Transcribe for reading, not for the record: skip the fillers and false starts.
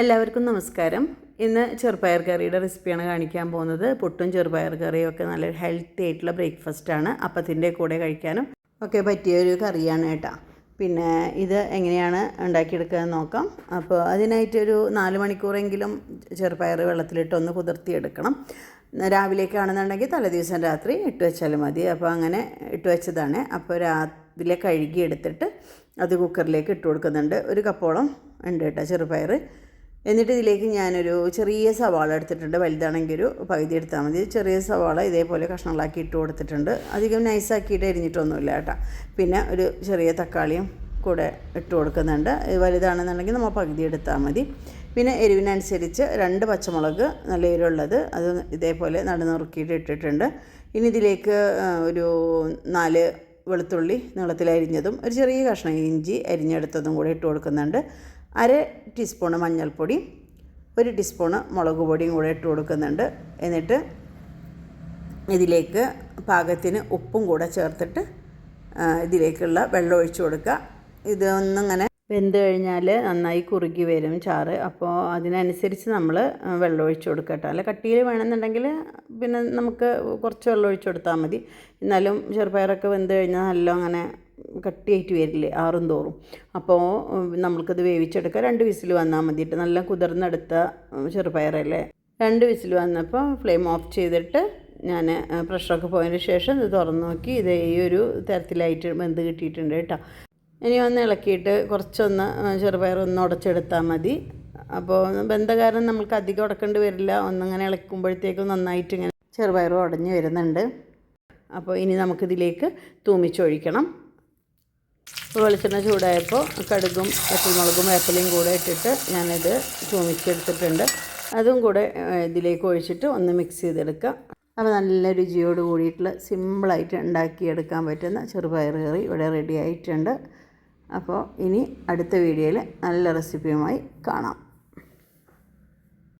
എല്ലാവർക്കും നമസ്കാരം. ഇന്ന് ചെറുപയർ കറിയുടെ റെസിപ്പിയാണ് കാണിക്കാൻ പോകുന്നത്. പുട്ടും ചെറുപയർ കറിയും ഒക്കെ നല്ല ഹെൽത്തി ആയിട്ടുള്ള ബ്രേക്ക്ഫാസ്റ്റാണ്. അപ്പത്തിൻ്റെ കൂടെ കഴിക്കാനും ഒക്കെ പറ്റിയൊരു കറിയാണ് കേട്ടോ. പിന്നെ ഇത് എങ്ങനെയാണ് ഉണ്ടാക്കിയെടുക്കുക എന്ന് നോക്കാം. അപ്പോൾ അതിനായിട്ടൊരു 4 മണിക്കൂറെങ്കിലും ചെറുപയർ വെള്ളത്തിലിട്ടൊന്ന് കുതിർത്തിയെടുക്കണം. രാവിലേക്കാണെന്നുണ്ടെങ്കിൽ തലേദിവസം രാത്രി ഇട്ട് വെച്ചാലും മതി. അപ്പോൾ അങ്ങനെ ഇട്ട് വെച്ചതാണ്. അപ്പോൾ രാവിലെ കഴുകി എടുത്തിട്ട് അത് കുക്കറിലേക്ക് ഇട്ട് കൊടുക്കുന്നുണ്ട്. 1 കപ്പോളം ഉണ്ട് കേട്ടോ ചെറുപയർ. എന്നിട്ട് ഇതിലേക്ക് ഞാനൊരു ചെറിയ സവാള എടുത്തിട്ടുണ്ട്. വലുതാണെങ്കിൽ ഒരു പകുതി എടുത്താൽ മതി. ചെറിയ സവാള ഇതേപോലെ കഷ്ണങ്ങളാക്കി ഇട്ട് കൊടുത്തിട്ടുണ്ട്. അധികം നൈസാക്കിയിട്ട് എരിഞ്ഞിട്ടൊന്നുമില്ല കേട്ടോ. പിന്നെ ഒരു ചെറിയ തക്കാളിയും കൂടെ ഇട്ട് കൊടുക്കുന്നുണ്ട്. വലുതാണെന്നുണ്ടെങ്കിൽ നമ്മൾ പകുതി എടുത്താൽ മതി. പിന്നെ എരിവിനനുസരിച്ച് 2 പച്ചമുളക് നല്ല എരിവുള്ളത് അത് ഇതേപോലെ നടുനുറുക്കിയിട്ട് ഇട്ടിട്ടുണ്ട്. ഇനി ഇതിലേക്ക് ഒരു 4 വെളുത്തുള്ളി നീളത്തിൽ അരിഞ്ഞതും ഒരു ചെറിയ കഷ്ണം ഇഞ്ചി അരിഞ്ഞെടുത്തതും കൂടെ ഇട്ട് കൊടുക്കുന്നുണ്ട്. 1/2 ടീസ്പൂണ് മഞ്ഞൾപ്പൊടി, 1 ടീസ്പൂണ് മുളക് പൊടിയും കൂടെ ഇട്ട് കൊടുക്കുന്നുണ്ട്. എന്നിട്ട് ഇതിലേക്ക് പാകത്തിന് ഉപ്പും കൂടെ ചേർത്തിട്ട് ഇതിലേക്കുള്ള വെള്ളം ഒഴിച്ചു കൊടുക്കുക. ഇതൊന്നിങ്ങനെ വെന്ത് കഴിഞ്ഞാൽ നന്നായി കുറുകി വരും ചാറ്. അപ്പോൾ അതിനനുസരിച്ച് നമ്മൾ വെള്ളം ഒഴിച്ചു കൊടുക്കട്ടോ. അല്ല കട്ടിയിൽ വേണമെന്നുണ്ടെങ്കിൽ പിന്നെ നമുക്ക് കുറച്ച് വെള്ളം ഒഴിച്ചു കൊടുത്താൽ മതി. എന്നാലും ചെറുപയറൊക്കെ വെന്ത് കഴിഞ്ഞാൽ നല്ല അങ്ങനെ കട്ടിയായിട്ട് വരില്ലേ ആറും തോറും. അപ്പോൾ നമ്മൾക്കത് വേവിച്ചെടുക്കുക. 2 വിസിൽ വന്നാൽ മതിയിട്ട്. നല്ല കുതിർന്നെടുത്ത ചെറുപയറല്ലേ. 2 വിസിൽ വന്നപ്പോൾ ഫ്ലെയിം ഓഫ് ചെയ്തിട്ട് ഞാൻ പ്രഷറൊക്കെ പോയതിന് ശേഷം ഇത് തുറന്ന് നോക്കി. ഇത് ഈ ഒരു തരത്തിലായിട്ട് വെന്ത് കിട്ടിയിട്ടുണ്ട് കേട്ടോ. ഇനി ഒന്ന് ഇളക്കിയിട്ട് കുറച്ചൊന്ന് ചെറുപയർ ഒന്ന് ഉടച്ചെടുത്താൽ മതി. അപ്പോൾ വെന്ത കാരണം നമുക്ക് അധികം ഉടക്കേണ്ടി വരില്ല. ഒന്നിങ്ങനെ ഇളക്കുമ്പോഴത്തേക്കും നന്നായിട്ട് ഇങ്ങനെ ചെറുപയർ ഉടഞ്ഞ് വരുന്നുണ്ട്. അപ്പോൾ ഇനി നമുക്കിതിലേക്ക് തൂമിച്ചൊഴിക്കണം. വെളിച്ചെണ്ണ ചൂടായപ്പോൾ കടുകും പച്ചമുളകും വേപ്പിലയും കൂടെ ഇട്ടിട്ട് ഞാനിത് തൂമിച്ചെടുത്തിട്ടുണ്ട്. അതും കൂടെ ഇതിലേക്ക് ഒഴിച്ചിട്ട് ഒന്ന് മിക്സ് ചെയ്തെടുക്കാം. അപ്പോൾ നല്ല രുചിയോട് കൂടിയിട്ടുള്ള സിമ്പിളായിട്ട് ഉണ്ടാക്കിയെടുക്കാൻ പറ്റുന്ന ചെറുപയർ കറി ഇവിടെ റെഡി ആയിട്ടുണ്ട്. അപ്പോൾ ഇനി അടുത്ത വീഡിയോയിൽ നല്ല റെസിപ്പിയുമായി കാണാം.